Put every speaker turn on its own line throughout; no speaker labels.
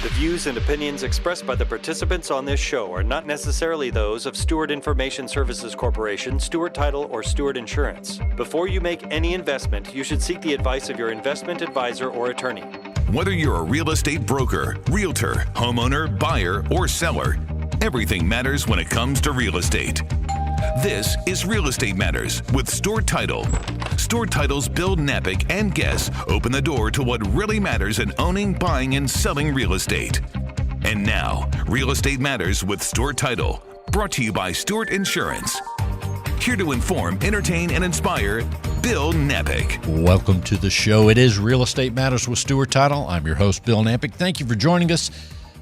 The views and opinions expressed by the participants on this show are not necessarily those of Steward Information Services Corporation, Stewart Title, or Steward Insurance. Before you make any investment, you should seek the advice of your investment advisor or attorney.
Whether you're a real estate broker, realtor, homeowner, buyer, or seller, everything matters when it comes to real estate. This is Real Estate Matters with Stewart Title. Stewart Title's Bill Knapik and guests open the door to what really matters in owning, buying, and selling real estate. And now, Real Estate Matters with Stewart Title, brought to you by Steward Insurance. Here to inform, entertain, and inspire, Bill Knapik.
Welcome to the show. It is Real Estate Matters with Stewart Title. I'm your host, Bill Knapik. Thank you for joining us.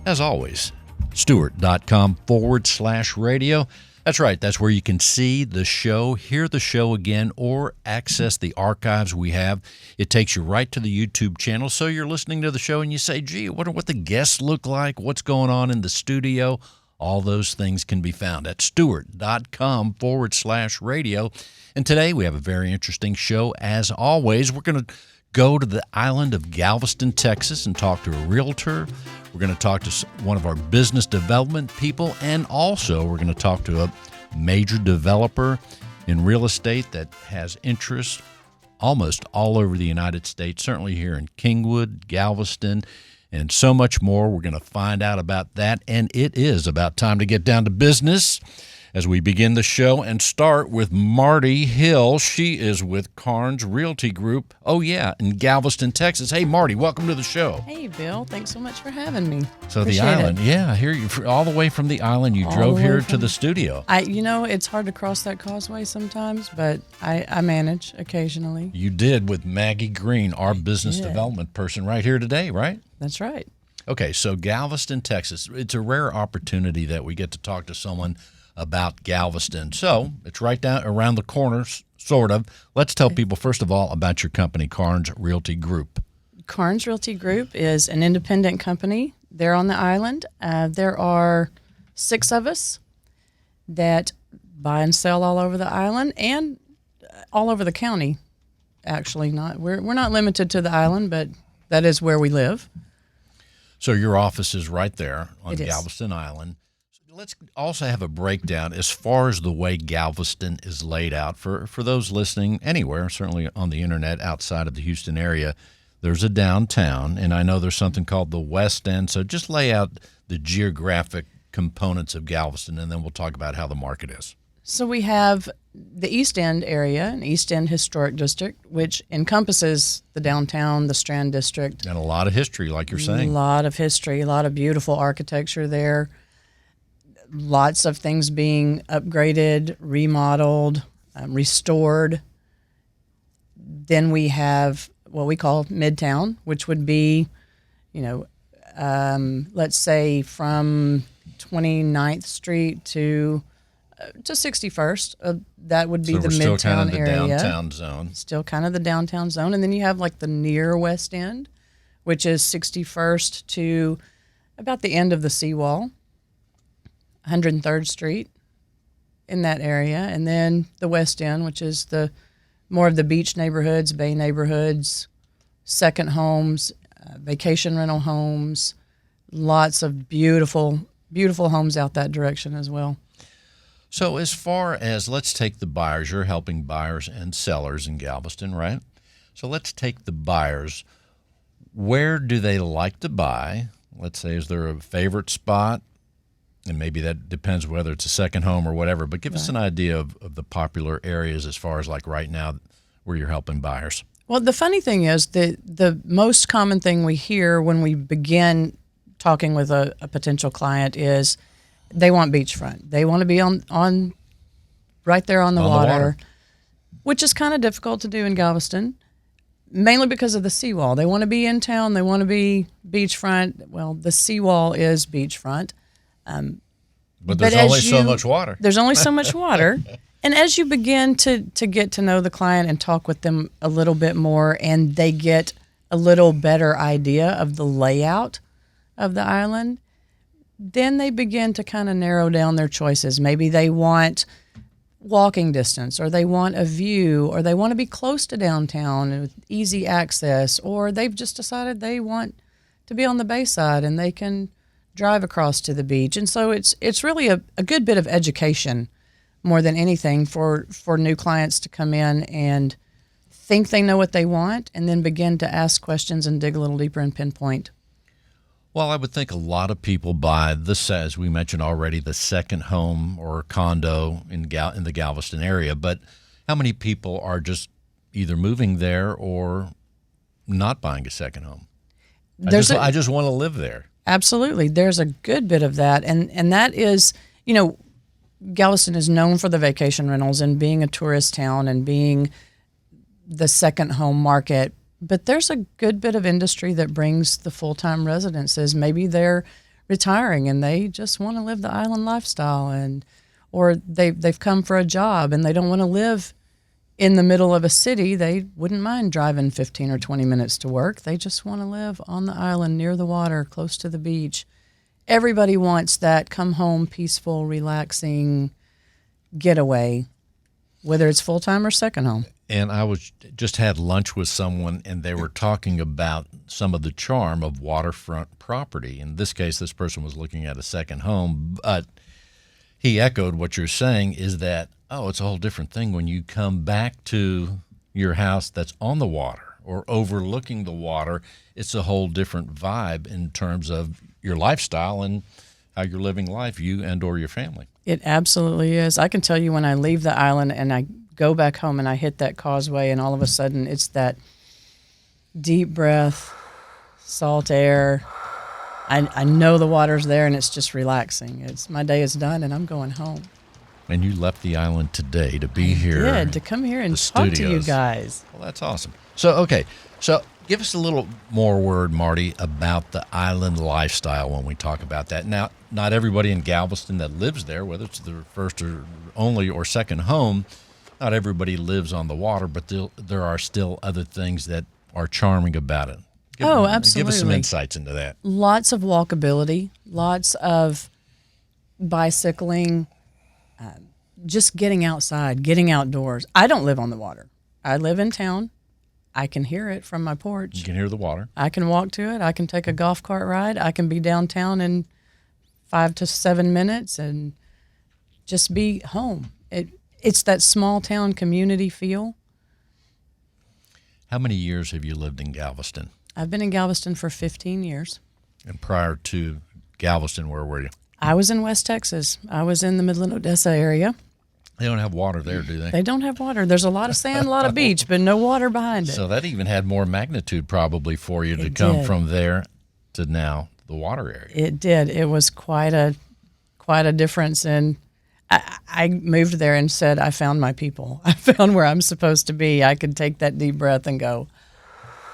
As always, stewart.com/radio. That's right. That's where you can see the show, hear the show again, or access the archives we have. It takes you right to the YouTube channel. So you're listening to the show and you say, gee, I wonder what the guests look like, what's going on in the studio. All those things can be found at stewart.com/radio. And today we have a very interesting show. As always, we're going to go to the island of Galveston, Texas, and talk to a realtor. We're going to talk to one of our business development people, and also we're going to talk to a major developer in real estate that has interest almost all over the United States, certainly here in Kingwood, Galveston, and so much more. We're going to find out about that, and it is about time to get down to business as we begin the show and start with Marty Hill. She is with Carnes Realty Group. Oh, yeah, in Galveston, Texas. Hey, Marty, welcome to the show.
Hey, Bill. Thanks so much for having me.
So
Appreciate
the island,
it.
yeah, here you all the way from the island. You drove here to the studio.
It's hard to cross that causeway sometimes, but I manage occasionally.
You did with Maggie Green, our business development person, right here today, right?
That's right.
Okay, so Galveston, Texas. It's a rare opportunity that we get to talk to someone about Galveston. So it's right down around the corner, sort of. Let's tell people, first of all, about your company, Carnes Realty Group.
Carnes Realty Group is an independent company there on the island. There are 6 of us that buy and sell all over the island and all over the county. Actually, we're not limited to the island, but that is where we live.
So your office is right there on Galveston Island. Let's also have a breakdown as far as the way Galveston is laid out. For those listening anywhere, certainly on the internet outside of the Houston area, there's a downtown, and I know there's something called the West End. So just lay out the geographic components of Galveston, and then we'll talk about how the market is.
So we have the East End area, an East End Historic District, which encompasses the downtown, the Strand District.
And a lot of history, like you're saying.
A lot of history, a lot of beautiful architecture there. Lots of things being upgraded, remodeled, restored. Then we have what we call Midtown, which would be, let's say from 29th Street to 61st. That would be the Midtown
still kind of the
area.
downtown zone.
Still kind of the downtown zone. And then you have like the near West End, which is 61st to about the end of the seawall. 103rd Street in that area, and then the West End, which is the more of the beach neighborhoods, bay neighborhoods, second homes, vacation rental homes, lots of beautiful, beautiful homes out that direction as well.
So as far as, let's take the buyers, you're helping buyers and sellers in Galveston, right? So let's take the buyers. Where do they like to buy? Let's say, is there a favorite spot? And maybe that depends whether it's a second home or whatever, but give us an idea of the popular areas as far as like right now where you're helping buyers.
Well, the funny thing is the most common thing we hear when we begin talking with a potential client is they want beachfront. They want to be on right there on the water, which is kind of difficult to do in Galveston, mainly because of the seawall. They want to be in town. They want to be beachfront. Well, the seawall is beachfront.
But there's only so much water.
There's only so much water. And as you begin to get to know the client and talk with them a little bit more, and they get a little better idea of the layout of the island, then they begin to kind of narrow down their choices. Maybe they want walking distance, or they want a view, or they want to be close to downtown with easy access, or they've just decided they want to be on the bayside, and they can drive across to the beach. And so it's really a good bit of education more than anything for new clients to come in and think they know what they want and then begin to ask questions and dig a little deeper and pinpoint.
Well, I would think a lot of people buy this, as we mentioned already, the second home or condo in the Galveston area. But how many people are just either moving there or not buying a second home? I just want to live there.
Absolutely. There's a good bit of that. And that is, Galveston is known for the vacation rentals and being a tourist town and being the second home market. But there's a good bit of industry that brings the full-time residences. Maybe they're retiring and they just want to live the island lifestyle, or they've come for a job and they don't want to live in the middle of a city. They wouldn't mind driving 15 or 20 minutes to work. They just want to live on the island, near the water, close to the beach. Everybody wants that come home, peaceful, relaxing getaway, whether it's full-time or second home.
And I just had lunch with someone, and they were talking about some of the charm of waterfront property. In this case, this person was looking at a second home, but he echoed what you're saying is that, it's a whole different thing when you come back to your house that's on the water or overlooking the water. It's a whole different vibe in terms of your lifestyle and how you're living life, you and or your family.
It absolutely is. I can tell you when I leave the island and I go back home and I hit that causeway, and all of a sudden it's that deep breath, salt air. I know the water's there and it's just relaxing. My day is done and I'm going home.
And you left the island today to be here.
I did, to come here and talk to you guys.
Well, that's awesome. So give us a little more word, Marty, about the island lifestyle when we talk about that. Now, not everybody in Galveston that lives there, whether it's their first or only or second home, not everybody lives on the water, but there are still other things that are charming about it.
Absolutely.
Give us some insights into that.
Lots of walkability, lots of bicycling, just getting outside, getting outdoors. I don't live on the water. I live in town. I can hear it from my porch.
You can hear the water.
I can walk to it. I can take a golf cart ride. I can be downtown in 5 to 7 minutes and just be home. It's that small town community feel.
How many years have you lived in Galveston?
I've been in Galveston for 15 years.
And prior to Galveston, where were you?
I was in West Texas. I was in the Midland, Odessa area.
They don't have water there, do they?
They don't have water. There's a lot of sand, a lot of beach, but no water behind it.
So that even had more magnitude probably for you to come from there to now the water area.
It did. It was quite a difference. And I moved there and said, I found my people. I found where I'm supposed to be. I could take that deep breath and go,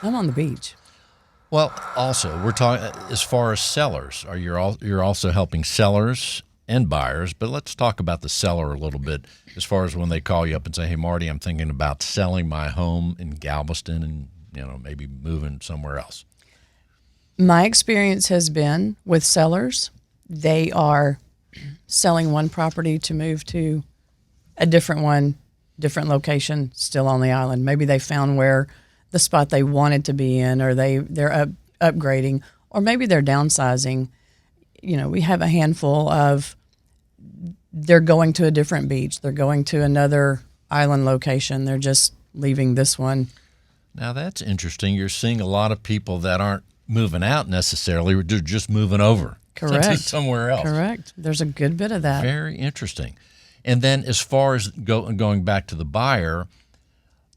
I'm on the beach.
Well, also, we're talking as far as sellers. You're also helping sellers and buyers, but let's talk about the seller a little bit as far as when they call you up and say, hey, Marty, I'm thinking about selling my home in Galveston and maybe moving somewhere else.
My experience has been with sellers, they are selling one property to move to a different location, still on the island. Maybe they found where the spot they wanted to be in, or they're upgrading, or maybe they're downsizing. We have a handful of, they're going to a different beach. They're going to another island location. They're just leaving this one.
Now that's interesting. You're seeing a lot of people that aren't moving out necessarily. They're just moving over.
Correct.
Somewhere else.
Correct. There's a good bit of that.
Very interesting. And then as far as going back to the buyer,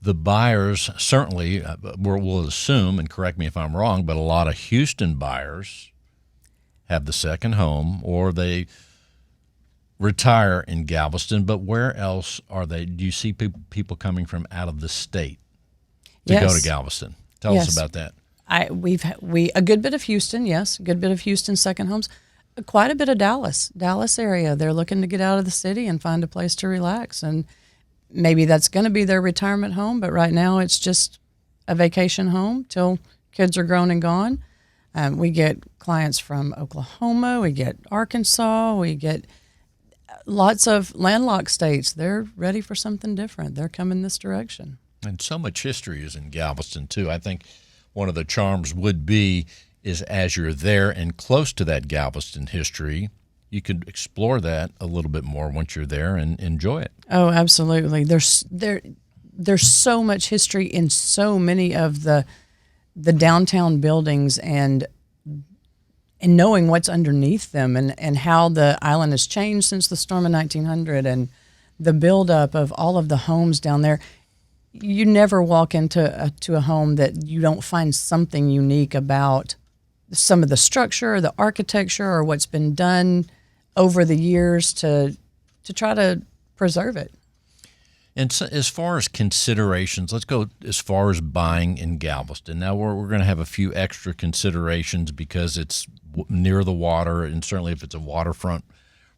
the buyers certainly, we'll assume, and correct me if I'm wrong, but a lot of Houston buyers have the second home or they retire in Galveston. But where else are they? Do you see people coming from out of the state to go to Galveston? Tell us about that.
A good bit of Houston, yes, a good bit of Houston second homes, quite a bit of Dallas area. They're looking to get out of the city and find a place to relax, and maybe that's going to be their retirement home, but right now it's just a vacation home till kids are grown and gone. We get clients from Oklahoma, we get Arkansas, we get lots of landlocked states. They're ready for something different. They're coming this direction.
And so much history is in Galveston, too. I think one of the charms would be is as you're there and close to that Galveston history, you could explore that a little bit more once you're there and enjoy it.
Oh, absolutely. There's so much history in so many of the downtown buildings, and knowing what's underneath them, and how the island has changed since the storm of 1900, and the buildup of all of the homes down there. You never walk into a home that you don't find something unique about some of the structure or the architecture or what's been done over the years to try to preserve it.
And so as far as considerations, let's go as far as buying in Galveston. Now, we're going to have a few extra considerations because it's near the water, and certainly if it's a waterfront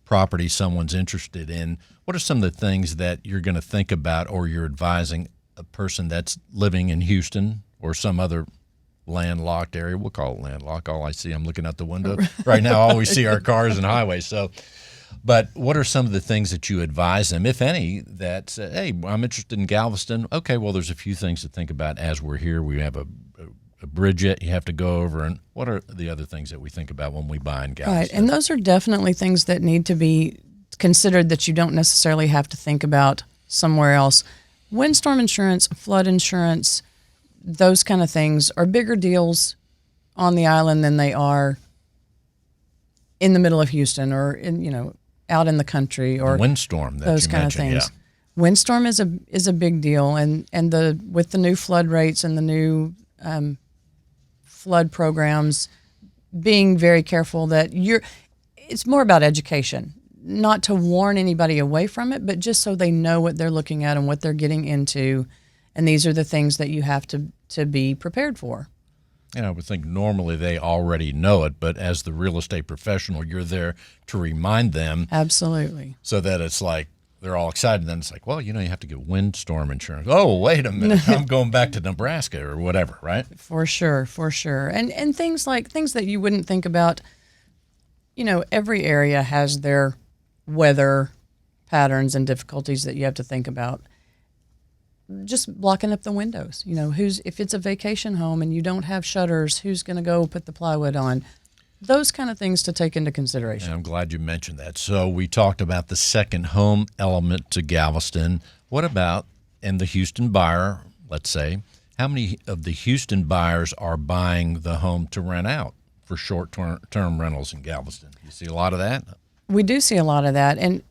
property someone's interested in. What are some of the things that you're going to think about, or you're advising a person that's living in Houston or some other landlocked area? We'll call it landlocked. All I see, I'm looking out the window right now, all we see are cars and highways. So, but what are some of the things that you advise them, if any, that say, hey, I'm interested in Galveston? Okay, well, there's a few things to think about as we're here. We have a bridge that you have to go over, and what are the other things that we think about when we buy in Galveston?
Right, and those are definitely things that need to be considered that you don't necessarily have to think about somewhere else. Windstorm insurance, flood insurance, those kind of things are bigger deals on the island than they are in the middle of Houston, or in, out in the country, or
the windstorm,
those kind of things. Yeah. Windstorm is a big deal, and with the new flood rates and the new flood programs, being very careful that it's more about education, not to warn anybody away from it, but just so they know what they're looking at and what they're getting into. And these are the things that you have to be prepared for.
I would think normally they already know it, but as the real estate professional, you're there to remind them.
Absolutely.
So that it's like they're all excited. Then it's like, well, you have to get windstorm insurance. Oh, wait a minute, I'm going back to Nebraska or whatever, right?
For sure. And things that you wouldn't think about. Every area has their weather patterns and difficulties that you have to think about. Just blocking up the windows. If it's a vacation home and you don't have shutters, who's going to go put the plywood on? Those kind of things to take into consideration.
And I'm glad you mentioned that. So we talked about the second home element to Galveston. What about, and the Houston buyer, let's say, how many of the Houston buyers are buying the home to rent out for short-term rentals in Galveston? You see a lot of that?
We do see a lot of that. And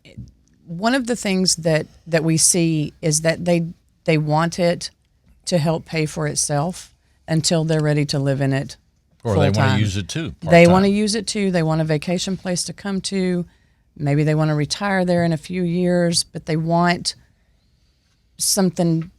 one of the things that we see is that they want it to help pay for itself until they're ready to live in it
full-time. Or they want to use it too.
Part-time. They want to use it too. They want a vacation place to come to. Maybe they want to retire there in a few years, but they want something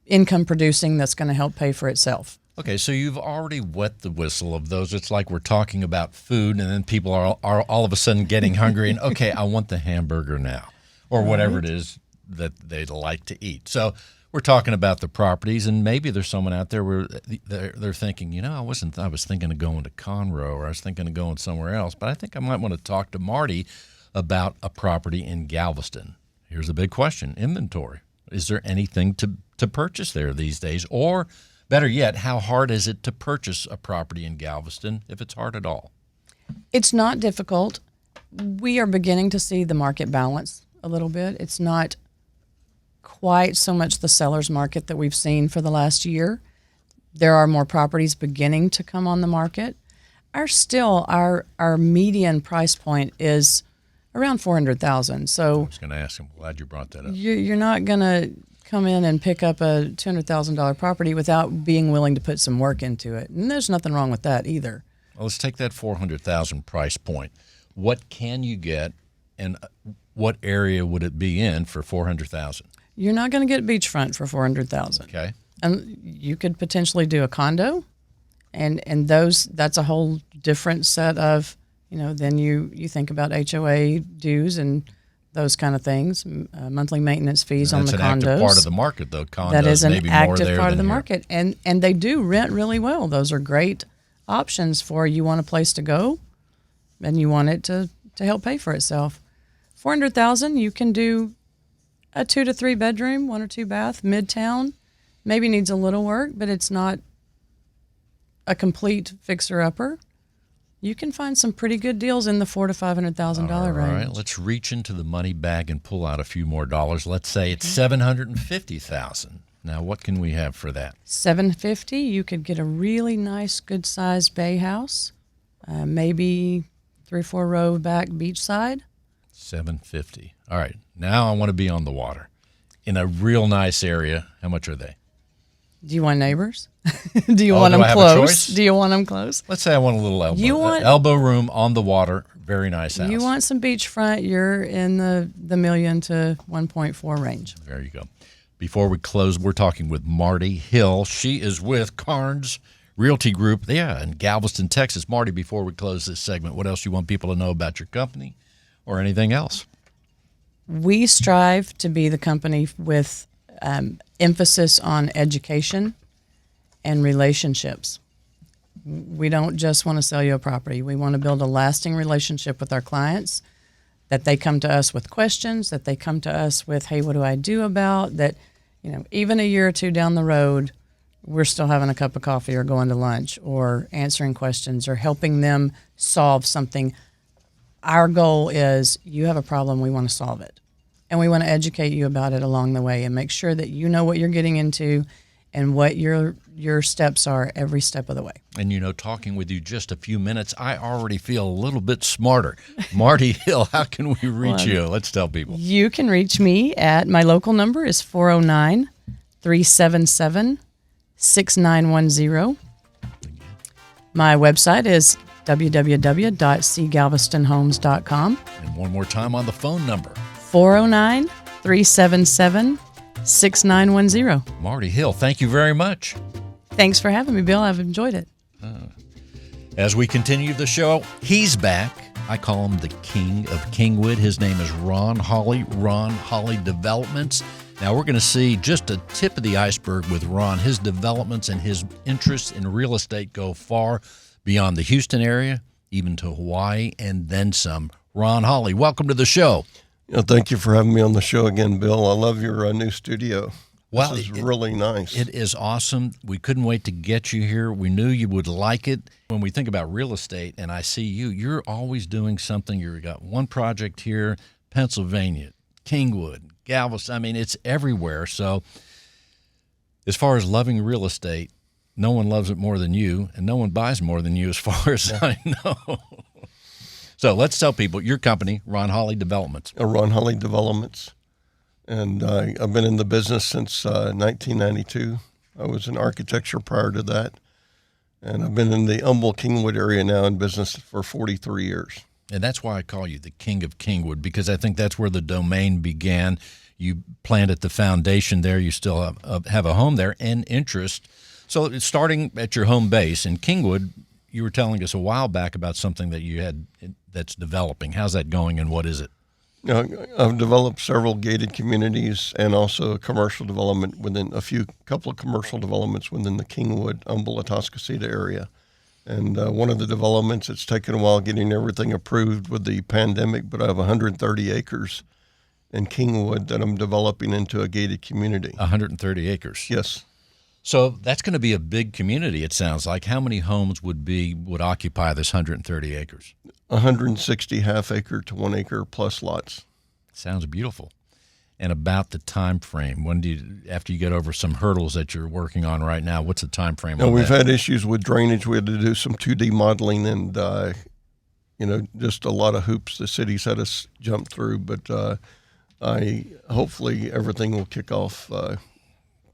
income producing that's going to help pay for itself.
Okay, so you've already wet the whistle of those. It's like we're talking about food, and then people are all of a sudden getting hungry, and okay, I want the hamburger now, or whatever it is that they'd like to eat. So we're talking about the properties, and maybe there's someone out there where they're thinking, I was thinking of going to Conroe, or I was thinking of going somewhere else, but I think I might want to talk to Marty about a property in Galveston. Here's the big question: inventory. Is there anything to purchase there these days? Or better yet, how hard is it to purchase a property in Galveston, if it's hard at all?
It's not difficult. We are beginning to see the market balance a little bit. It's not quite so much the seller's market that we've seen for the last year. There are more properties beginning to come on the market. Our median price point is around $400,000. So
I was going to ask him. Glad you brought that up.
You're not going to come in and pick up a $200,000 property without being willing to put some work into it. And there's nothing wrong with that either.
Well, let's take that $400,000 price point. What can you get, and what area would it be in for $400,000?
You're not going to get beachfront for $400,000.
Okay.
And you could potentially do a condo, and that's a whole different set of, then you think about HOA dues and those kind of things, monthly maintenance fees on the condos.
That's an active part of the market, though. Condos,
that is an
maybe more
active
there
part of the
than
market, and they do rent really well. Those are great options for you want a place to go, and you want it to help pay for itself. $400,000, you can do a 2 to 3 bedroom, 1 or 2 bath, midtown. Maybe needs a little work, but it's not a complete fixer-upper, you can find some pretty good deals in the $400,000 to $500,000 range.
All right, let's reach into the money bag and pull out a few more dollars. Let's say it's $750,000. Now, what can we have for that?
$750,000, you could get a really nice, good-sized bay house, maybe 3 or 4 row back beachside.
$750,000. All right, now I want to be on the water in a real nice area. How much are they?
Do you want neighbors? Do you want them
I have a
close?
choice?
Do you want them close?
Let's say I want a little elbow room on the water. Very nice house.
You want some beachfront, you're in the $1 million to 1.4 range.
There you go. Before we close, we're talking with Marty Hill. She is with Carnes Realty Group, in Galveston, Texas. Marty, before we close this segment, what else you want people to know about your company or anything else?
We strive to be the company with emphasis on education and relationships. We don't just want to sell you a property. We want to build a lasting relationship with our clients, that they come to us with questions, that they come to us with, hey, what do I do about that? Even a year or two down the road, we're still having a cup of coffee or going to lunch or answering questions or helping them solve something. Our goal is, you have a problem, we want to solve it. And we want to educate you about it along the way and make sure that you know what you're getting into and what your steps are every step of the way.
And talking with you just a few minutes, I already feel a little bit smarter. Marty Hill, how can we reach you? Let's tell people.
You can reach me at, my local number is 409-377-6910. My website is www.cgalvestonhomes.com.
And one more time on the phone number.
409-377-6910.
Marty Hill, thank you very much.
Thanks for having me, Bill. I've enjoyed it.
As we continue the show, he's back. I call him the King of Kingwood. His name is Ron Hawley, Ron Hawley Developments. Now, we're going to see just a tip of the iceberg with Ron. His developments and his interests in real estate go far beyond the Houston area, even to Hawaii, and then some. Ron Hawley, welcome to the show.
Thank you for having me on the show again, Bill. I love your new studio.
Well,
this is really nice.
It is awesome. We couldn't wait to get you here. We knew you would like it. When we think about real estate and I see you're always doing something. You've got one project here, Pennsylvania, Kingwood, Galveston. I mean, it's everywhere. So as far as loving real estate, no one loves it more than you, and no one buys more than you as far as I know. So let's tell people your company, Ron Hawley Developments.
Ron Hawley Developments. And I've been in the business since 1992. I was in architecture prior to that. And I've been in the Humble Kingwood area now in business for 43 years.
And that's why I call you the King of Kingwood, because I think that's where the domain began. You planted the foundation there. You still have a home there and interest. So it's starting at your home base in Kingwood. You were telling us a while back about something that you had that's developing. How's that going, and what is it?
I've developed several gated communities and also a commercial development couple of commercial developments within the Kingwood, Humble, Atascocita area. And one of the developments, it's taken a while getting everything approved with the pandemic, but I have 130 acres in Kingwood that I'm developing into a gated community.
130 acres?
Yes.
So that's going to be a big community, it sounds like. How many homes would occupy this 130 acres?
160 half-acre to 1 acre plus lots.
Sounds beautiful. And about the time frame, after you get over some hurdles that you're working on right now, what's the time frame on
we've
that?
had issues with drainage. We had to do some 2D modeling and, just a lot of hoops the city's had us jump through. But hopefully everything will kick off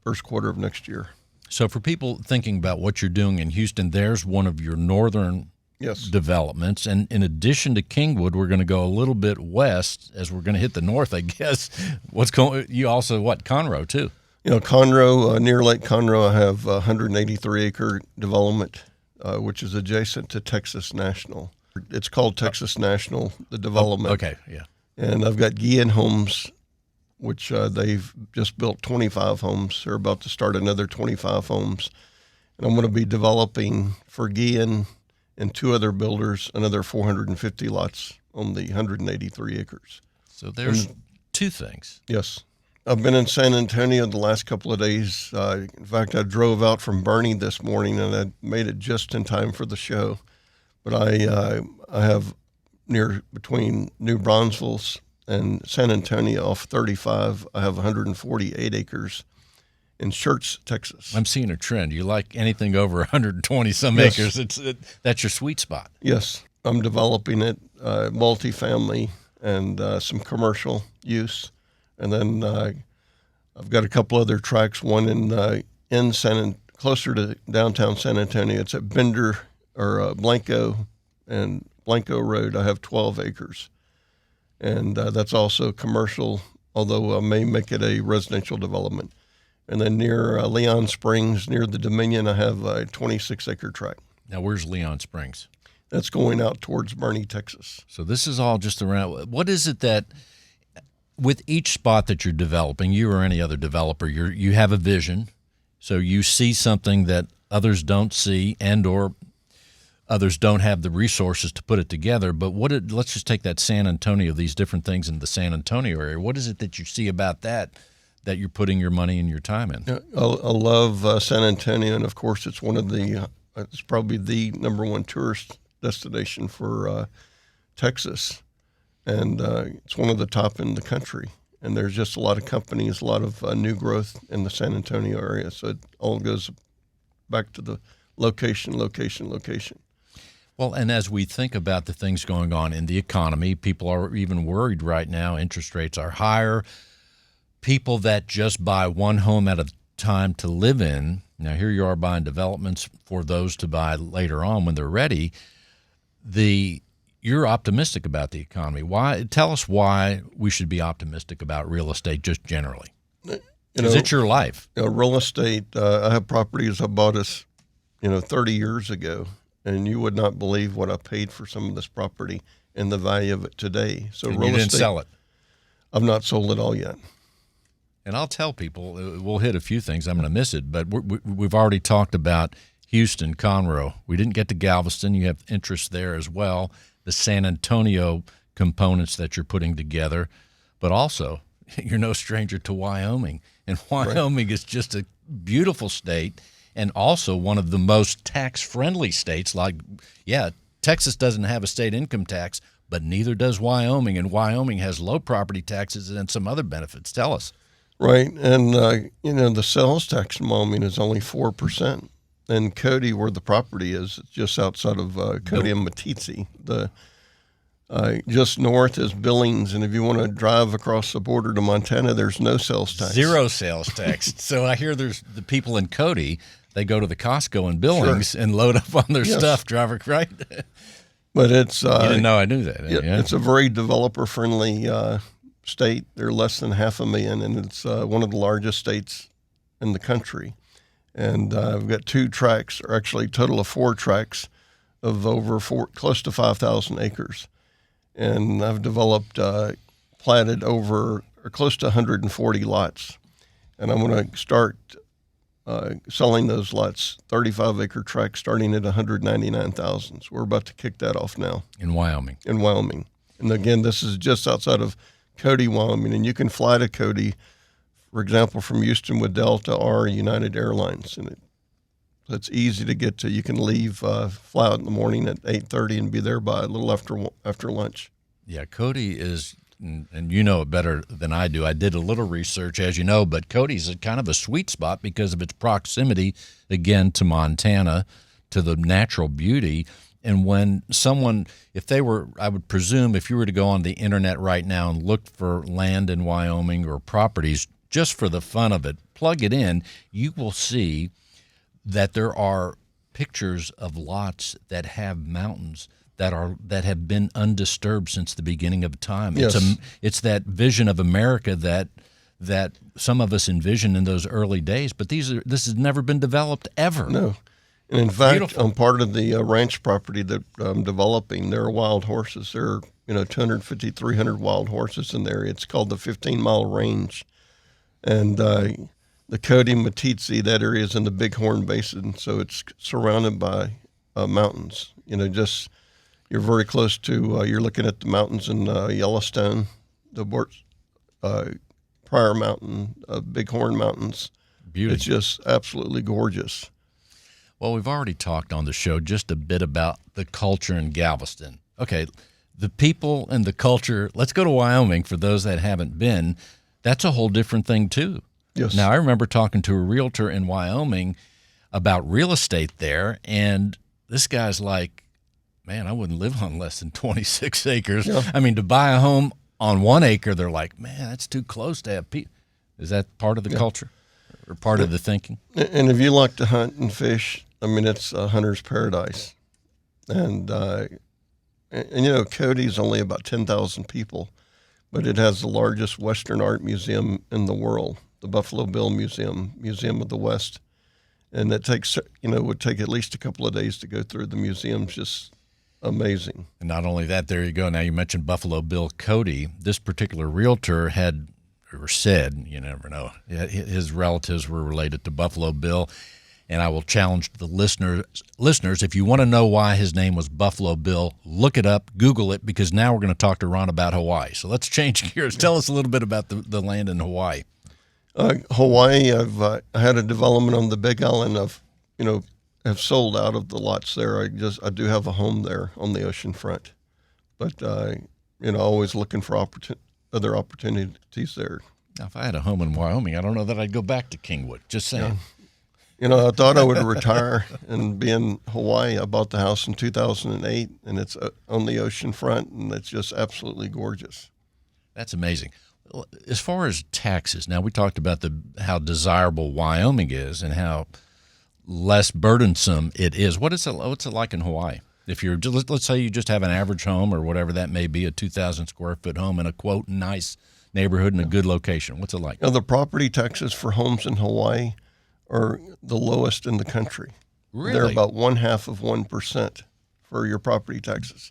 first quarter of next year.
So for people thinking about what you're doing in Houston, there's one of your northern developments. And in addition to Kingwood, we're going to go a little bit west as we're going to hit the north, I guess. You also, Conroe, too?
Conroe, near Lake Conroe, I have a 183-acre development, which is adjacent to Texas National. It's called Texas National, the development.
Okay, yeah.
And I've got Guillen Homes, which they've just built 25 homes. They're about to start another 25 homes. And I'm going to be developing for Guillen and 2 other builders another 450 lots on the 183 acres.
So there's 2 things.
Yes. I've been in San Antonio the last couple of days. In fact, I drove out from Bernie this morning, and I made it just in time for the show. But I have between New Braunfels and San Antonio off 35, I have 148 acres in Schertz, Texas.
I'm seeing a trend. You like anything over 120 some
Yes.
acres. That's your sweet spot.
Yes, I'm developing it, multifamily and some commercial use. And then I've got a couple other tracks, one closer to downtown San Antonio. It's at Blanco and Blanco Road. I have 12 acres. And that's also commercial, although I may make it a residential development. And then near Leon Springs, near the Dominion, I have a 26-acre tract.
Now, where's Leon Springs?
That's going out towards Bernie, Texas.
So this is all just around. What is it that, with each spot that you're developing, you or any other developer, you have a vision. So you see something that others don't see, and or others don't have the resources to put it together. But let's just take that San Antonio, these different things in the San Antonio area. What is it that you see about that you're putting your money and your time in?
I love San Antonio, and of course, it's it's probably the number one tourist destination for Texas, and it's one of the top in the country. And there's just a lot of companies, a lot of new growth in the San Antonio area. So it all goes back to the location.
Well, and as we think about the things going on in the economy, people are even worried right now. Interest rates are higher. People that just buy one home at a time to live in, now here you are buying developments for those to buy later on when they're ready. You're optimistic about the economy. Why? Tell us why we should be optimistic about real estate just generally. Because it's your life.
Real estate, I have properties I bought 30 years ago, and you would not believe what I paid for some of this property and the value of it today. So
And
real
you didn't
estate,
sell it.
I've not sold it all yet.
And I'll tell people, we'll hit a few things. I'm going to miss it, but we've already talked about Houston, Conroe. We didn't get to Galveston. You have interest there as well. The San Antonio components that you're putting together, but also you're no stranger to Wyoming. And Wyoming is just a beautiful state, and also one of the most tax-friendly states. Texas doesn't have a state income tax, but neither does Wyoming, and Wyoming has low property taxes and some other benefits. Tell us.
Right, and the sales tax in Wyoming is only 4%. And Cody, where the property is, just outside of Cody and Meeteetse. Just north is Billings, and if you want to drive across the border to Montana, there's no sales tax.
Zero sales tax. So I hear there's the people in Cody, they go to the Costco in Billings and load up on their stuff, drive right.
But it's
you didn't know I knew that.
It's a very developer-friendly state. They're less than 500,000, and it's one of the largest states in the country. And I've got 2 tracts, or actually a total of 4 tracts of close to 5,000 acres. And I've platted over close to 140 lots. And I'm going to start selling those lots, 35-acre tracts, starting at $199,000. So we're about to kick that off now.
In Wyoming.
And again, this is just outside of Cody, Wyoming. And you can fly to Cody, for example, from Houston with Delta or United Airlines. And it's easy to get to. You can fly out in the morning at 8:30 and be there by a little after lunch.
Yeah, Cody is, and you know it better than I do. I did a little research, as you know, but Cody's a kind of a sweet spot because of its proximity, again, to Montana, to the natural beauty. And when I would presume if you were to go on the internet right now and look for land in Wyoming or properties, just for the fun of it, plug it in, you will see that there are pictures of lots that have mountains that have been undisturbed since the beginning of time.
Yes.
It's that vision of America that some of us envisioned in those early days, but this has never been developed ever.
No. And in fact,
Beautiful.
on part of the ranch property that I'm developing, there are wild horses. There are 250, 300 wild horses in there. It's called the 15-mile range. And the Cody, Meeteetse, that area is in the Bighorn Basin, so it's surrounded by mountains. You're very close to, you're looking at the mountains in Yellowstone, the Pryor Mountain, Bighorn Mountains.
Beauty.
It's just absolutely gorgeous.
Well, we've already talked on the show just a bit about the culture in Galveston. Okay, the people and the culture. Let's go to Wyoming for those that haven't been. That's a whole different thing too.
Yes.
Now, I remember talking to a realtor in Wyoming about real estate there, and this guy's like, man, I wouldn't live on less than 26 acres.
Yeah.
I mean, to buy a home on 1 acre, they're like, man, that's too close to have people. Is that part of the culture or part of the thinking?
And if you like to hunt and fish, I mean, it's a hunter's paradise. And you know, Cody's only about 10,000 people, but it has the largest Western art museum in the world, the Buffalo Bill Museum, Museum of the West. And it takes, would take at least a couple of days to go through. The museum's just amazing.
And not only that, there you go. Now you mentioned Buffalo Bill Cody. This particular realtor had, or said, you never know, his relatives were related to Buffalo Bill. And I will challenge the listeners, if you want to know why his name was Buffalo Bill, look it up, Google it, because now we're going to talk to Ron about Hawaii. So let's change gears. Tell us a little bit about the land in Hawaii.
Hawaii, I had a development on the Big Island. Have sold out of the lots there. I do have a home there on the ocean front, but always looking for other opportunities there.
Now, if I had a home in Wyoming, I don't know that I'd go back to Kingwood. Just saying.
Yeah. I thought I would retire and be in Hawaii. I bought the house in 2008, and it's on the ocean front, and it's just absolutely gorgeous.
That's amazing. As far as taxes, now we talked about how desirable Wyoming is and how less burdensome it is. What's it like in Hawaii? If you're, let's say you just have an average home or whatever that may be, a 2,000 square foot home in a quote nice neighborhood in a good location. What's it like?
The property taxes for homes in Hawaii are the lowest in the country.
Really?
They're about 0.5% for your property taxes.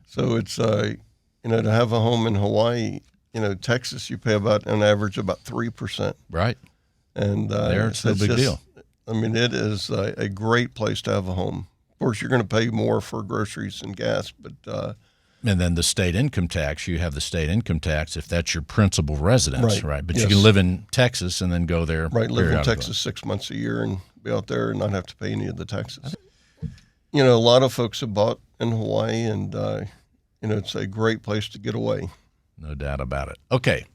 So it's to have a home in Hawaii, Texas, you pay about on average about 3%.
Right.
And
there it's no big deal.
I mean, it is a great place to have a home. Of course, you're going to pay more for groceries and gas, but
and then the state income tax, you have the state income tax if that's your principal residence, right? But
yes.
you can live in Texas and then go there.
Right, live in Texas 6 months a year and be out there and not have to pay any of the taxes. A lot of folks have bought in Hawaii, and it's a great place to get away.
No doubt about it. Okay,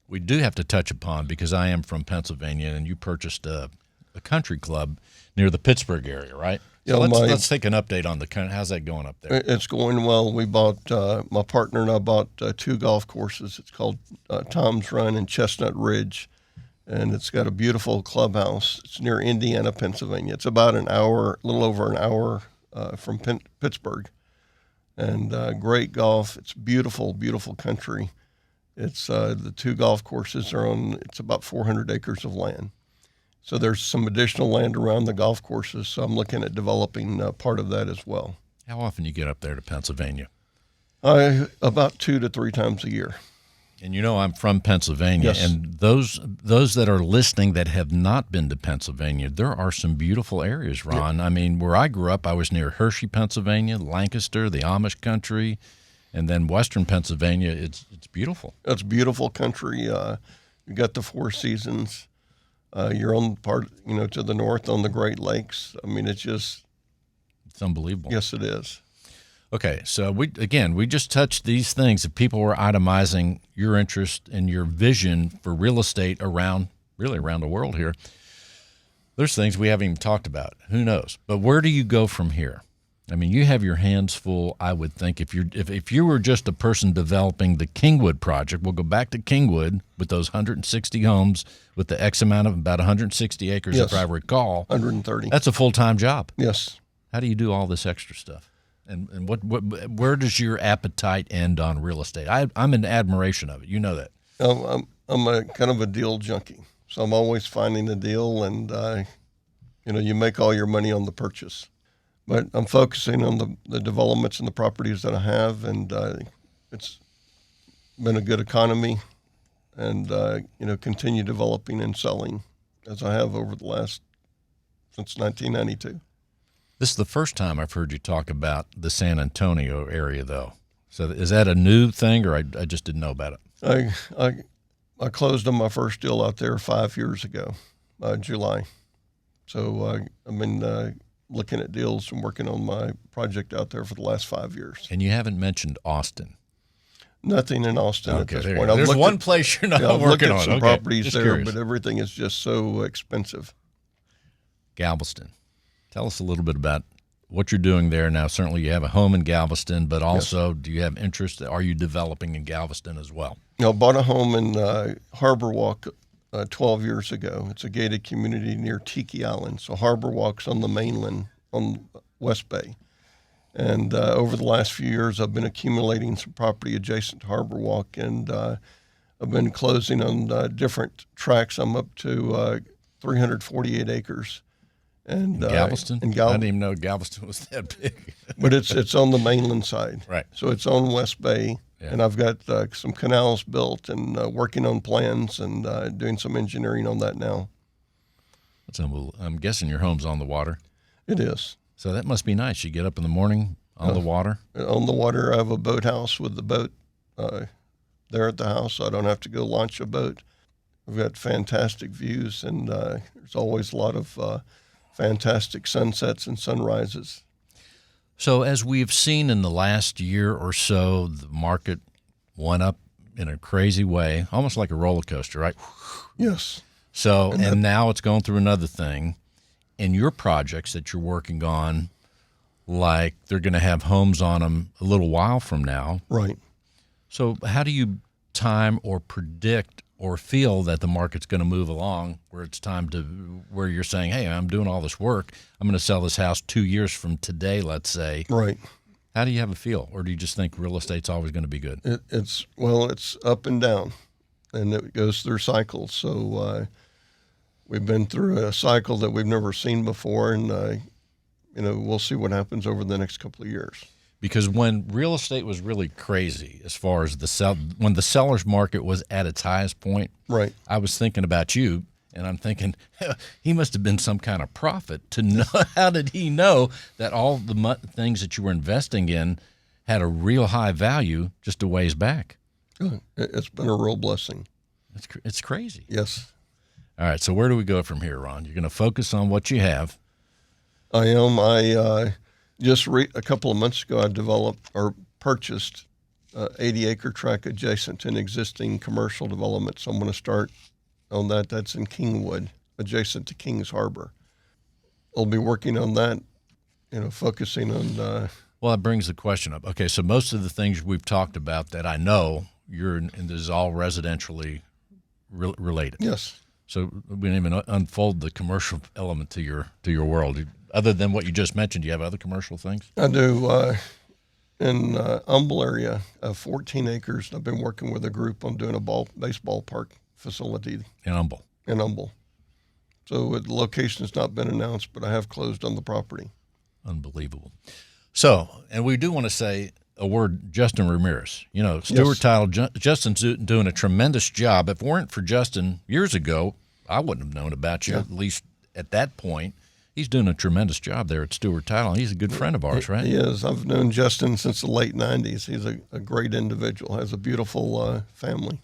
we do have to touch upon, because I am from Pennsylvania, and you purchased a country club near the Pittsburgh area, right? So let's take an update on how's that going up there?
It's going well. We bought, my partner and I bought 2 golf courses. It's called Tom's Run and Chestnut Ridge, and it's got a beautiful clubhouse. It's near Indiana, Pennsylvania. It's about a little over an hour from Pittsburgh, and great golf. It's beautiful, beautiful country. It's the 2 golf courses it's about 400 acres of land. So there's some additional land around the golf courses, so I'm looking at developing part of that as well.
How often you get up there to Pennsylvania?
About 2 to 3 times a year.
And I'm from Pennsylvania,
yes.
And those that are listening that have not been to Pennsylvania, there are some beautiful areas, Ron. Yep. I mean, where I grew up, I was near Hershey, Pennsylvania, Lancaster, the Amish country, and then Western Pennsylvania. It's beautiful.
It's beautiful country. You got the 4 seasons. You're on part, to the north on the Great Lakes. I mean, it's
unbelievable.
Yes, it is.
Okay, so we just touched these things. If people were itemizing your interest and your vision for real estate around the world here, there's things we haven't even talked about. Who knows? But where do you go from here? I mean, you have your hands full, I would think. If you were just a person developing the Kingwood project, we'll go back to Kingwood with those 160 homes with the X amount of about 160 acres,
yes.
if I recall.
130.
That's a full-time job.
Yes.
How do you do all this extra stuff? And where does your appetite end on real estate? I'm in admiration of it. You know that.
I'm a kind of a deal junkie, so I'm always finding a deal, and you make all your money on the purchase. But I'm focusing on the developments and the properties that I have, and it's been a good economy, and continue developing and selling as I have since 1992.
This is the first time I've heard you talk about the San Antonio area, though. So is that a new thing, or I just didn't know about it?
I closed on my first deal out there 5 years ago, July. So I've been looking at deals and working on my project out there for the last 5 years.
And you haven't mentioned Austin.
Nothing in Austin at this point.
There's one place you're not working on.
I've looked at some properties there, curious. But everything is just so expensive.
Galveston. Tell us a little bit about what you're doing there now. Certainly you have a home in Galveston, but also do you have interest? Are you developing in Galveston as well?
I bought a home in Harbor Walk 12 years ago. It's a gated community near Tiki Island. So Harbor Walk's on the mainland on West Bay. And over the last few years, I've been accumulating some property adjacent to Harbor Walk, and I've been closing on different tracts. I'm up to 348 acres. And
Galveston? I didn't even know Galveston was that big.
But it's on the mainland side.
Right.
So it's on West Bay, and I've got some canals built and working on plans and doing some engineering on that now.
That's unbelievable. I'm guessing your home's on the water.
It is.
So that must be nice. You get up in the morning on the water?
On the water. I have a boathouse with the boat there at the house, so I don't have to go launch a boat. We've got fantastic views, and there's always a lot of fantastic sunsets and sunrises.
So as we've seen in the last year or so, the market went up in a crazy way, almost like a roller coaster, right?
Yes.
So, and now it's going through another thing. And your projects that you're working on, like they're going to have homes on them a little while from now.
Right.
So how do you time or predict or feel that the market's going to move along where it's time to, where you're saying, hey, I'm doing all this work, I'm going to sell this house 2 years from today, let's say.
Right.
How do you have a feel? Or do you just think real estate's always going to be good?
It's up and down, and it goes through cycles. So we've been through a cycle that we've never seen before, and we'll see what happens over the next couple of years.
Because when real estate was really crazy, as far as when the seller's market was at its highest point,
right?
I was thinking about you, and I'm thinking he must have been some kind of prophet to know. How did he know that all the things that you were investing in had a real high value just a ways back?
It's been a real blessing.
It's crazy.
Yes.
All right, so where do we go from here, Ron? You're going to focus on what you have.
I am. Just a couple of months ago, I developed or purchased 80-acre tract adjacent to an existing commercial development. So I'm going to start on that. That's in Kingwood, adjacent to Kings Harbor. I'll be working on that, focusing on...
Well, that brings the question up. Okay, so most of the things we've talked about that I know, and this is all residentially related.
Yes.
So we didn't even unfold the commercial element to your world. Other than what you just mentioned, do you have other commercial things?
I do. In Humble area, 14 acres. I've been working with a group on doing a baseball park facility.
In Humble.
So the location has not been announced, but I have closed on the property.
Unbelievable. So, and we do want to say a word, Justin Ramirez. Stewart Title, Justin's doing a tremendous job. If it weren't for Justin years ago, I wouldn't have known about you, at least at that point. He's doing a tremendous job there at Stewart Title. He's a good friend of ours, right?
He is. I've known Justin since the late 90s. He's a great individual, has a beautiful family.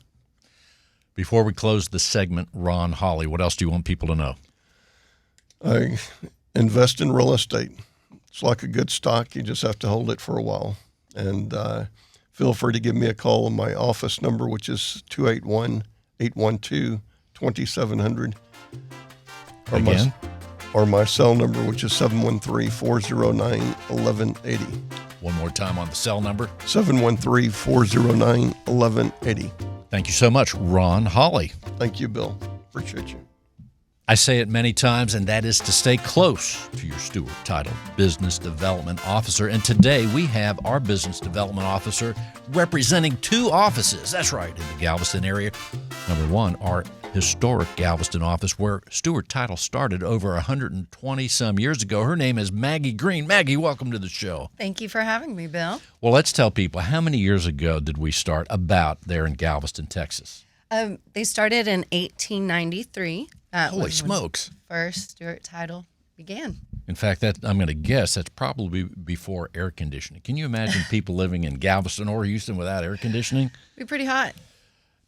Before we close the segment, Ron Holly, what else do you want people to know?
I invest in real estate. It's like a good stock. You just have to hold it for a while. And feel free to give me a call on my office number, which is 281-812-2700.
Again?
Or my cell number, which is 713-409-1180.
One more time on the cell number.
713-409-1180.
Thank you so much, Ron Holly.
Thank you, Bill. Appreciate you.
I say it many times, and that is to stay close to your Stewart Title Business Development Officer. And today we have our Business Development Officer representing two offices. That's right, in the Galveston area. Number one, our historic Galveston office where Stewart Title started over 120 some years ago. Her name is Maggie Green. Maggie, welcome to the show.
Thank you for having me, Bill.
Well, let's tell people, how many years ago did we start about there in Galveston, Texas?
They started in 1893.
Holy smokes.
First Stewart Title began.
In fact, I'm going to guess that's probably before air conditioning. Can you imagine people living in Galveston or Houston without air conditioning?
It'd be pretty hot.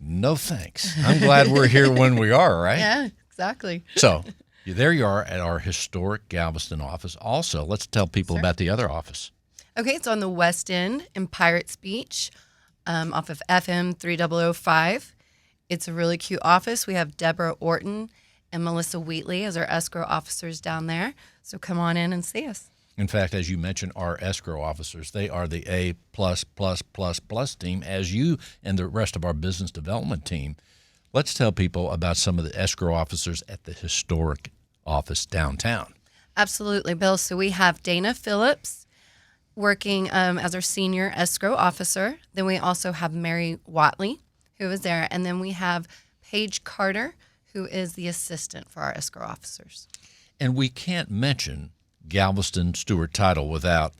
No thanks. I'm glad we're here when we are, right?
Yeah, exactly.
So there you are at our historic Galveston office. Also, let's tell people about the other office.
Okay, it's on the West End in Pirates Beach off of FM 3005. It's a really cute office. We have Deborah Orton and Melissa Wheatley as our escrow officers down there. So come on in and see us.
In fact, as you mentioned, our escrow officers, they are the A++++ team, as you and the rest of our business development team. Let's tell people about some of the escrow officers at the historic office downtown.
Absolutely, Bill. So we have Dana Phillips working as our senior escrow officer. Then we also have Mary Watley, who is there. And then we have Paige Carter, who is the assistant for our escrow officers.
And we can't mention Galveston Stewart Title without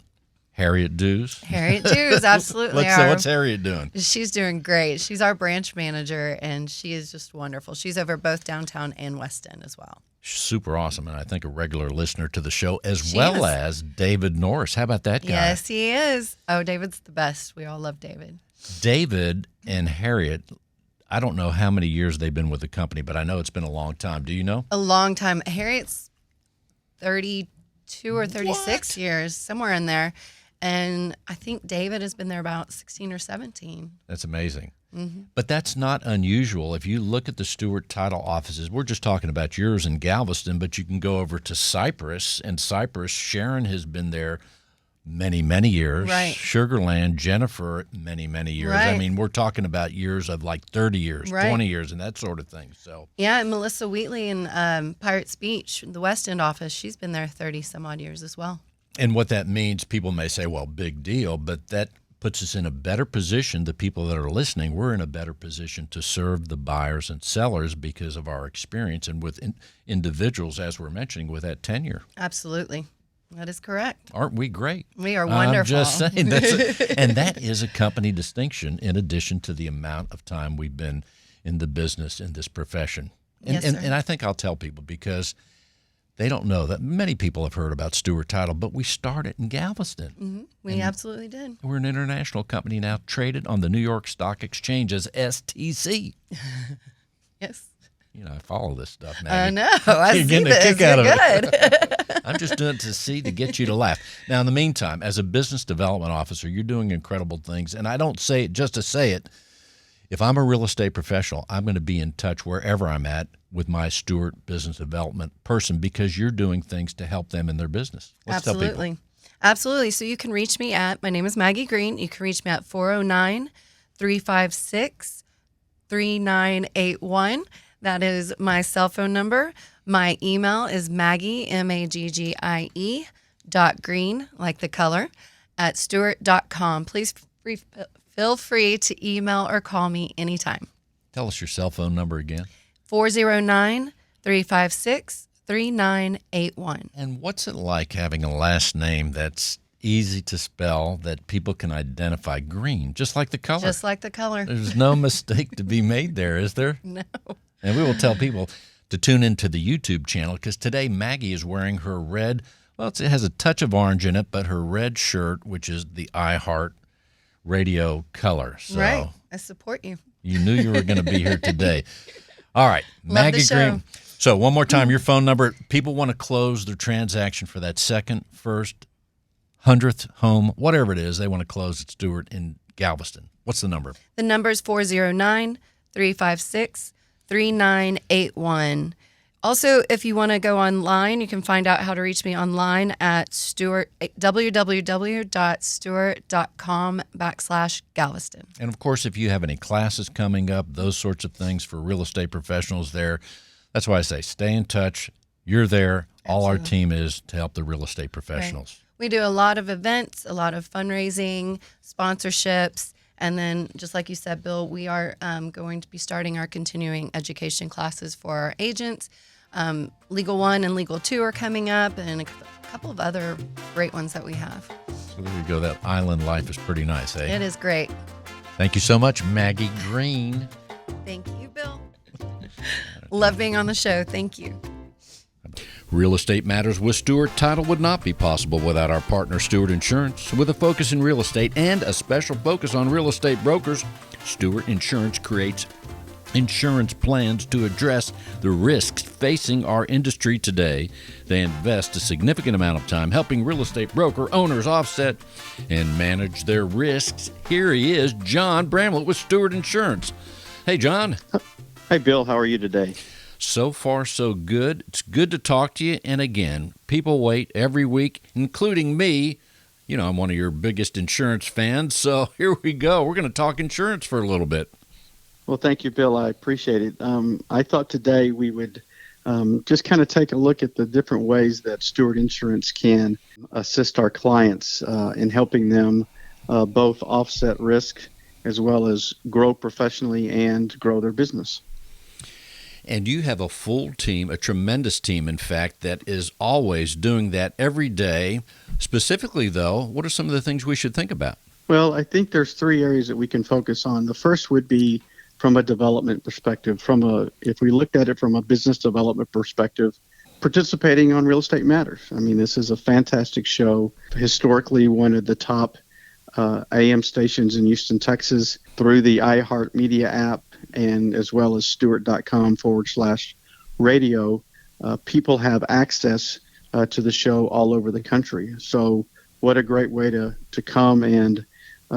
Harriet Dews.
Harriet Dews, absolutely.
What's Harriet doing?
She's doing great. She's our branch manager, and she is just wonderful. She's over both downtown and West End as well.
Super awesome, and I think a regular listener to the show, as well as David Norris. How about that guy?
Yes, he is. Oh, David's the best. We all love David.
David and Harriet, I don't know how many years they've been with the company, but I know it's been a long time. Do you know?
A long time. Harriet's 32 or 36 years, somewhere in there. And I think David has been there about 16 or 17.
That's amazing. Mm-hmm. But that's not unusual. If you look at the Stewart Title offices, we're just talking about yours in Galveston, but you can go over to Cypress. And Cypress, Sharon has been there many, many years.
Right.
Sugarland, Jennifer, many, many years.
Right.
I mean, we're talking about years of like 30 years,
Right.
20 years, and that sort of thing. So
Yeah, and Melissa Wheatley in Pirates Beach, the West End office, she's been there 30 some odd years as well.
And what that means, people may say, well, big deal, but that puts us in a better position. The people that are listening, we're in a better position to serve the buyers and sellers because of our experience and with individuals, as we're mentioning, with that tenure.
Absolutely. That is correct.
Aren't we great?
We are wonderful.
I'm just saying. And that is a company distinction in addition to the amount of time we've been in the business, in this profession. And,
Yes, sir.
and I think I'll tell people because they don't know that many people have heard about Stewart Title, but we started in Galveston.
Mm-hmm. We absolutely did.
We're an international company now traded on the New York Stock Exchange as STC.
Yes.
You know, I follow this stuff now.
I know. I
You're
see
getting a
this.
kick out
You're
of it.
good.
I'm just doing it to get you to laugh. Now, in the meantime, as a business development officer, you're doing incredible things. And I don't say it just to say it. If I'm a real estate professional, I'm going to be in touch wherever I'm at with my Stewart business development person because you're doing things to help them in their business. Let's tell people.
Absolutely. Absolutely. So you can reach me my name is Maggie Green. You can reach me at 409-356-3981. That is my cell phone number. My email is Maggie, MAGGIE, .green, like the color, at stewart.com. Please feel free to email or call me anytime.
Tell us your cell phone number again.
409-356-3981.
And what's it like having a last name that's easy to spell, that people can identify? Green, just like the color.
Just like the color.
There's no mistake to be made there, is there?
No.
And we will tell people to tune into the YouTube channel because today Maggie is wearing her red, well, it has a touch of orange in it, but her red shirt, which is the iHeart Radio color. So
Right. I support you.
you knew you were going to be here today. All right,
Love
Maggie
the show.
Green. So one more time, your phone number. People want to close their transaction for that second, first, 100th home, whatever it is, they want to close at Stewart in Galveston. What's the number?
The number is 409-356-3981. Also, if you want to go online, you can find out how to reach me online at www.stewart.com/Galveston.
And of course, if you have any classes coming up, those sorts of things for real estate professionals there, that's why I say stay in touch. You're there. All our team is to help the real estate professionals.
Right. We do a lot of events, a lot of fundraising, sponsorships, and then just like you said, Bill, we are going to be starting our continuing education classes for our agents. Legal 1 and Legal 2 are coming up, and a couple of other great ones that we have.
So there you go. That island life is pretty nice, eh?
It is great.
Thank you so much, Maggie Green.
Thank you, Bill. Love being on the show. Thank you.
Real Estate Matters with Stewart Title would not be possible without our partner, Steward Insurance. With a focus in real estate and a special focus on real estate brokers, Steward Insurance creates insurance plans to address the risks facing our industry today. They invest a significant amount of time helping real estate broker owners offset and manage their risks. Here he is, John Bramlett with Steward Insurance. Hey, John.
Hey, Bill. How are you today?
So far, so good. It's good to talk to you. And again, people wait every week, including me. You know, I'm one of your biggest insurance fans. So here we go. We're going to talk insurance for a little bit.
Well, thank you, Bill. I appreciate it. I thought today we would just kind of take a look at the different ways that Steward Insurance can assist our clients in helping them both offset risk as well as grow professionally and grow their business.
And you have a full team, a tremendous team, in fact, that is always doing that every day. Specifically, though, what are some of the things we should think about?
Well, I think there's three areas that we can focus on. The first would be from a development perspective. If we looked at it from a business development perspective, participating on Real Estate Matters. I mean, this is a fantastic show. Historically, one of the top AM stations in Houston, Texas, through the iHeartMedia app, and as well as stewart.com/radio, people have access to the show all over the country. So what a great way to come and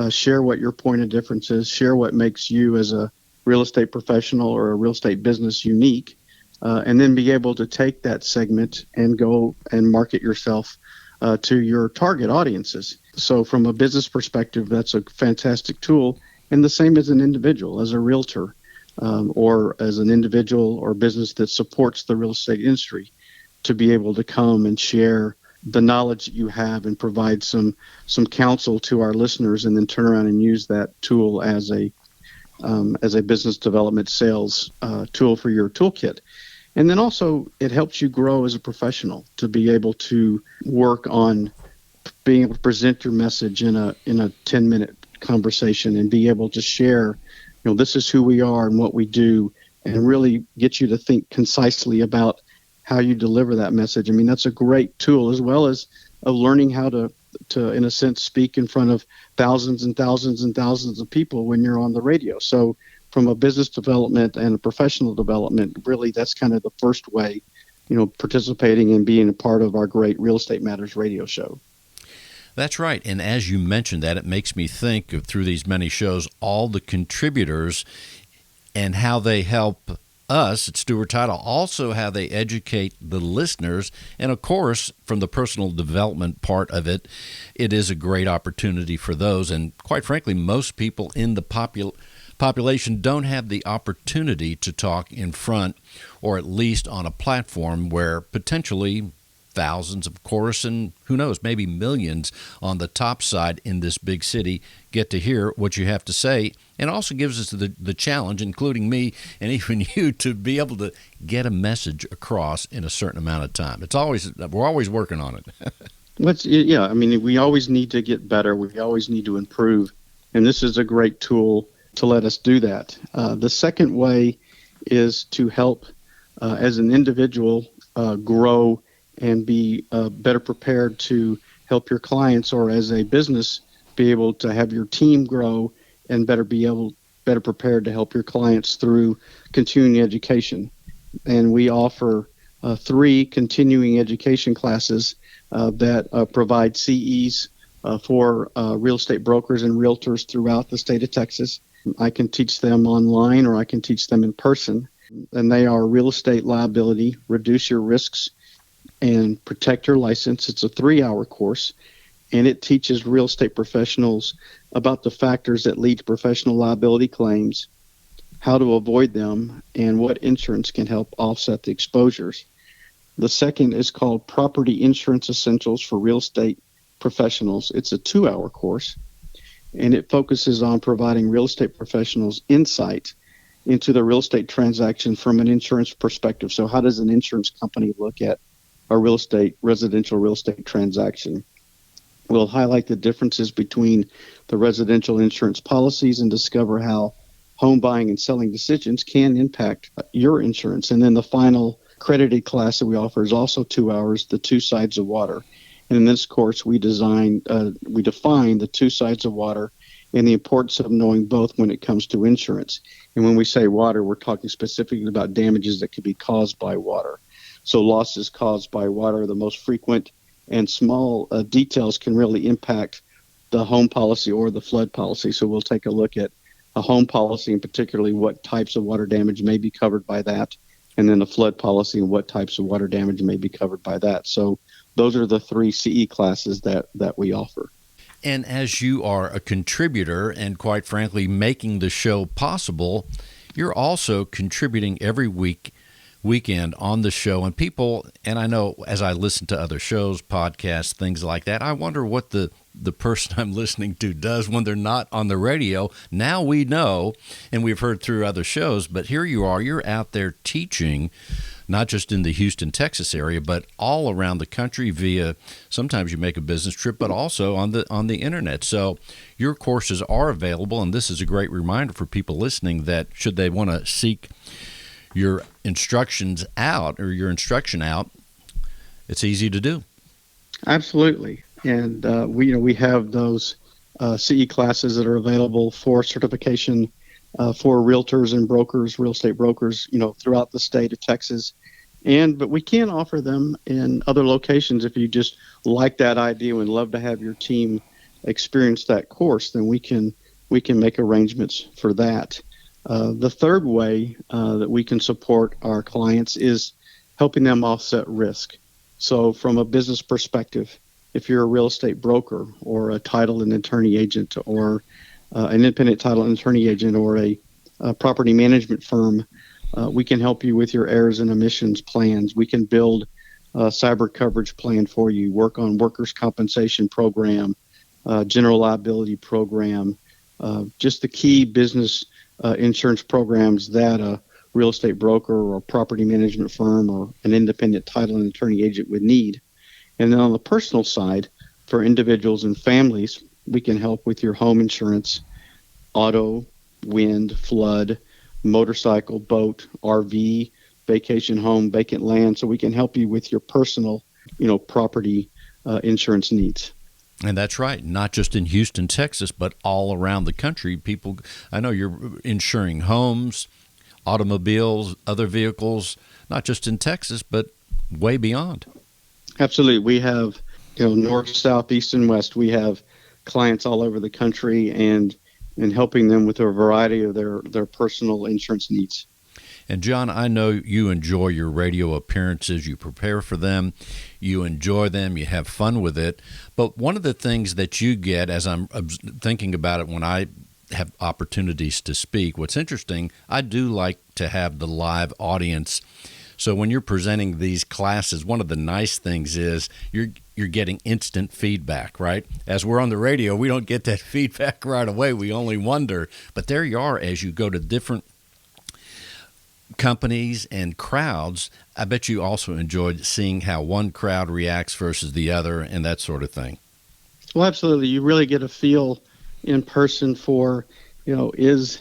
share what your point of difference is, share what makes you as a real estate professional or a real estate business unique, and then be able to take that segment and go and market yourself to your target audiences. So from a business perspective, that's a fantastic tool. And the same as an individual, as a realtor, or as an individual or business that supports the real estate industry, to be able to come and share the knowledge that you have and provide some counsel to our listeners, and then turn around and use that tool as a business development sales tool for your toolkit. And then also it helps you grow as a professional to be able to work on being able to present your message in a 10-minute conversation and be able to share, this is who we are and what we do, and really get you to think concisely about how you deliver that message. I mean, that's a great tool, as well as learning how to, in a sense, speak in front of thousands and thousands and thousands of people when you're on the radio. So from a business development and a professional development, really that's kind of the first way, participating and being a part of our great Real Estate Matters radio show.
That's right. And as you mentioned that, it makes me think of, through these many shows, all the contributors and how they help us at Stewart Title, also how they educate the listeners. And of course, from the personal development part of it, it is a great opportunity for those. And quite frankly, most people in the population don't have the opportunity to talk in front, or at least on a platform where potentially thousands, of course, and who knows, maybe millions on the top side in this big city get to hear what you have to say. And also gives us the challenge, including me and even you, to be able to get a message across in a certain amount of time. We're always working on it.
I mean, we always need to get better. We always need to improve. And this is a great tool to let us do that. The second way is to help as an individual grow and be better prepared to help your clients, or as a business, be able to have your team grow and better prepared to help your clients through continuing education. And we offer 3 continuing education classes that provide CEs for real estate brokers and realtors throughout the state of Texas. I can teach them online, or I can teach them in person. And they are real estate liability, reduce your risks, and protect your license. It's a 3-hour course, and it teaches real estate professionals about the factors that lead to professional liability claims, how to avoid them, and what insurance can help offset the exposures. The second is called Property Insurance Essentials for Real Estate Professionals. It's a 2-hour course, and it focuses on providing real estate professionals insight into the real estate transaction from an insurance perspective. So how does an insurance company look at a residential real estate transaction? We'll highlight the differences between the residential insurance policies and discover how home buying and selling decisions can impact your insurance. And then the final accredited class that we offer is also 2 hours, the 2 sides of water. And in this course, we define the 2 sides of water and the importance of knowing both when it comes to insurance. And when we say water, we're talking specifically about damages that could be caused by water. So losses caused by water are the most frequent, and small details can really impact the home policy or the flood policy. So we'll take a look at a home policy, and particularly what types of water damage may be covered by that, and then the flood policy and what types of water damage may be covered by that. So those are the 3 CE classes that we offer.
And as you are a contributor and, quite frankly, making the show possible, you're also contributing every weekend on the show. And people, and I know as I listen to other shows, podcasts, things like that, I wonder what the person I'm listening to does when they're not on the radio. Now we know, and we've heard through other shows, but here you are, you're out there teaching, not just in the Houston, Texas area, but all around the country via, sometimes you make a business trip, but also on the internet. So your courses are available, and this is a great reminder for people listening that should they want to seek your instructions out or your instruction out, it's easy to do.
Absolutely. And we have those CE classes that are available for certification for realtors and brokers, real estate brokers, throughout the state of Texas. But we can offer them in other locations. If you just like that idea and love to have your team experience that course, then we can make arrangements for that. The third way that we can support our clients is helping them offset risk. So from a business perspective, if you're a real estate broker or a title and attorney agent or an independent title and attorney agent or a property management firm, we can help you with your errors and omissions plans. We can build a cyber coverage plan for you, work on workers' compensation program, general liability program, just the key business insurance programs that a real estate broker or a property management firm or an independent title and attorney agent would need. And then on the personal side, for individuals and families, we can help with your home insurance, auto, wind, flood, motorcycle, boat, RV, vacation home, vacant land. So we can help you with your personal, property insurance needs.
And that's right. Not just in Houston, Texas, but all around the country. People, I know you're insuring homes, automobiles, other vehicles, not just in Texas, but way beyond.
Absolutely. We have, north, south, east, and west. We have clients all over the country and helping them with a variety of their personal insurance needs.
And John, I know you enjoy your radio appearances. You prepare for them. You enjoy them. You have fun with it. But one of the things that you get, as I'm thinking about it when I have opportunities to speak, what's interesting, I do like to have the live audience. So when you're presenting these classes, one of the nice things is you're getting instant feedback, right? As we're on the radio, we don't get that feedback right away. We only wonder. But there you are as you go to different companies and crowds. I bet you also enjoyed seeing how one crowd reacts versus the other and that sort of thing.
Well, absolutely. You really get a feel in person for, is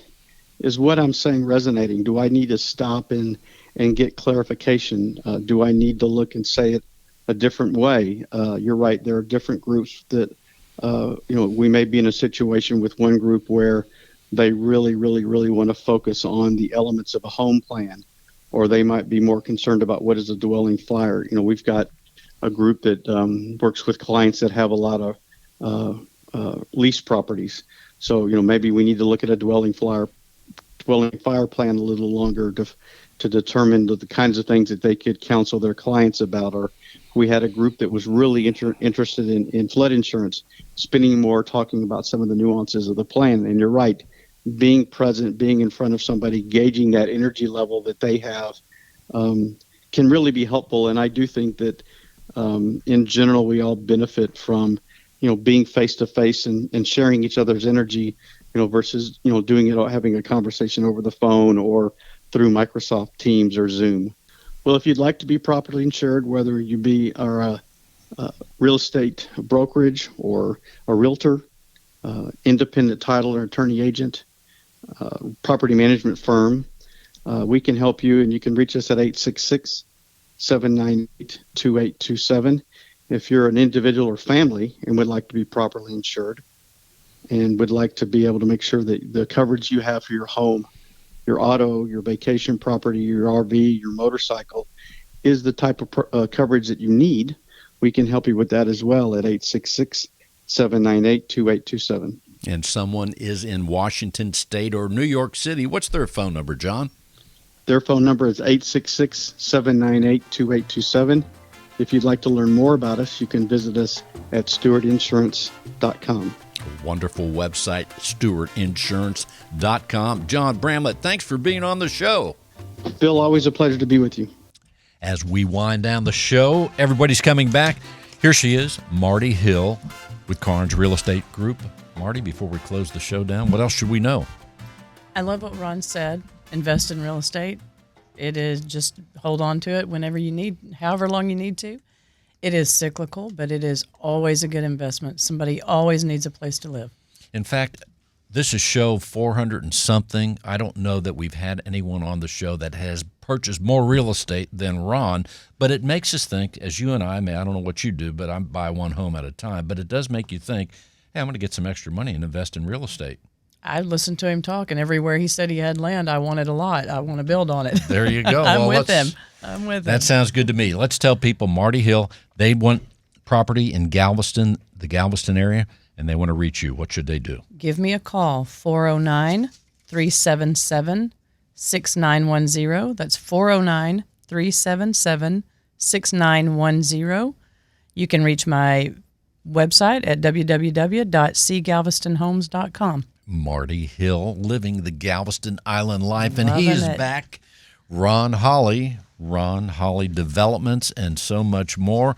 what I'm saying resonating? Do I need to stop and get clarification? Do I need to look and say it a different way? You're right. There are different groups that, we may be in a situation with one group where they really, really, really want to focus on the elements of a home plan, or they might be more concerned about what is a dwelling fire. We've got a group that works with clients that have a lot of lease properties. So, maybe we need to look at a dwelling fire plan a little longer to determine the kinds of things that they could counsel their clients about. Or we had a group that was really interested in flood insurance, spending more talking about some of the nuances of the plan. And you're right, being present, being in front of somebody, gauging that energy level that they have can really be helpful. And I do think that in general, we all benefit from, being face to face and sharing each other's energy, versus, doing it or having a conversation over the phone or through Microsoft Teams or Zoom. Well, if you'd like to be properly insured, whether you are a real estate brokerage or a realtor, independent title or attorney agent, property management firm, we can help you, and you can reach us at 866-798-2827. If you're an individual or family and would like to be properly insured, and would like to be able to make sure that the coverage you have for your home, your auto, your vacation property, your RV, your motorcycle is the type of coverage that you need, we can help you with that as well at 866-798-2827.
And someone is in Washington State or New York City. What's their phone number, John?
Their phone number is 866-798-2827. If you'd like to learn more about us, you can visit us at stewardinsurance.com.
A wonderful website, stewardinsurance.com. John Bramlett, thanks for being on the show.
Bill, always a pleasure to be with you.
As we wind down the show, everybody's coming back. Here she is, Marty Hill with Carnes Real Estate Group. Marty, before we close the show down, what else should we know?
I love what Ron said. Invest in real estate. It is just hold on to it whenever you need, however long you need to. It is cyclical, but it is always a good investment. Somebody always needs a place to live.
In fact, this is show 400 and something. I don't know that we've had anyone on the show that has purchased more real estate than Ron, but it makes us think, as you and I don't know what you do, but I buy one home at a time, but it does make you think, hey, I'm going to get some extra money and invest in real estate.
I listened to him talk, and everywhere he said he had land, I wanted a lot. I want to build on it.
There you go.
I'm with him.
That sounds good to me. Let's tell people Marty Hill, they want property in Galveston, the Galveston area, and they want to reach you. What should they do?
Give me a call, 409-377-6910. That's 409-377-6910. You can reach my website at www.cgalvestonhomes.com.
Marty Hill, living the Galveston Island life, and
Loving
he is
it.
back. Ron Holly Developments, and so much more.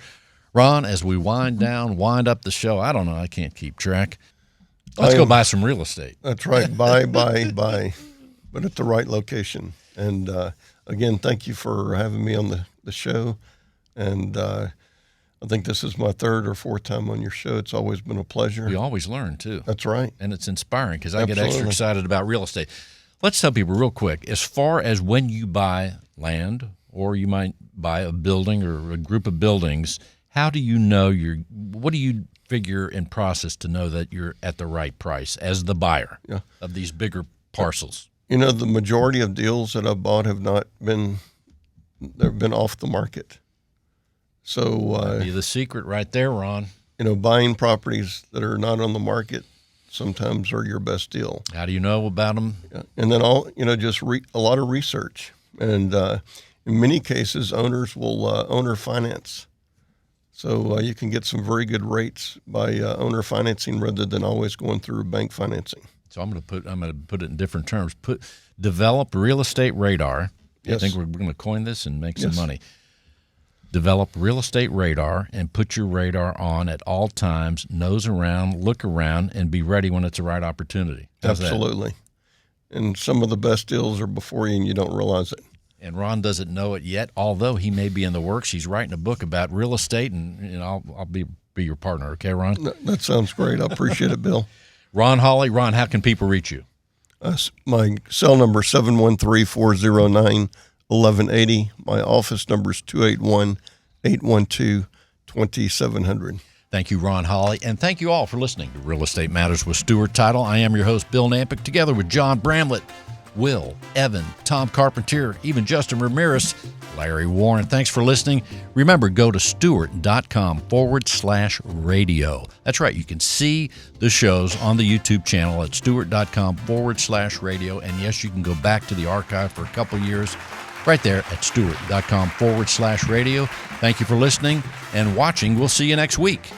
Ron, as we wind up the show, I don't know, I can't keep track. Let's go buy some real estate.
That's right. Buy, but at the right location. And again, thank you for having me on the show. And I think this is my third or fourth time on your show. It's always been a pleasure.
We always learn, too.
That's right.
And it's inspiring because I get extra
Absolutely.
excited about real estate. Let's tell people real quick, as far as when you buy land or you might buy a building or a group of buildings, how do you know what do you figure and process to know that you're at the right price as the buyer of these bigger parcels?
You know, the majority of deals that I've bought have not been, they've been off the market. So,
That'd be the secret right there, Ron.
You know, buying properties that are not on the market sometimes are your best deal.
How do you know about them?
Yeah. And then just a lot of research. And in many cases, owners will owner finance. So you can get some very good rates by owner financing rather than always going through bank financing.
So I'm going to put it in different terms. Develop real estate radar.
Yes.
I think we're going to coin this and make some money. Develop real estate radar and put your radar on at all times, nose around, look around, and be ready when it's the right opportunity. How's
Absolutely. That? And some of the best deals are before you and you don't realize it.
And Ron doesn't know it yet, although he may be in the works. He's writing a book about real estate, and I'll be your partner. Okay, Ron?
That sounds great. I appreciate it, Bill.
Ron Holly. Ron, how can people reach you?
My cell number is 713-409-1180. My office number is 281-812-2700.
Thank you, Ron Holly, and thank you all for listening to Real Estate Matters with Stewart Title. I am your host, Bill Knapik, together with John Bramlett, Will, Evan, Tom Carpentier, even Justin Ramirez, Larry Warren. Thanks for listening. Remember, go to stewart.com/radio. That's right. You can see the shows on the YouTube channel at stewart.com/radio. And yes, you can go back to the archive for a couple years right there at stewart.com/radio. Thank you for listening and watching. We'll see you next week.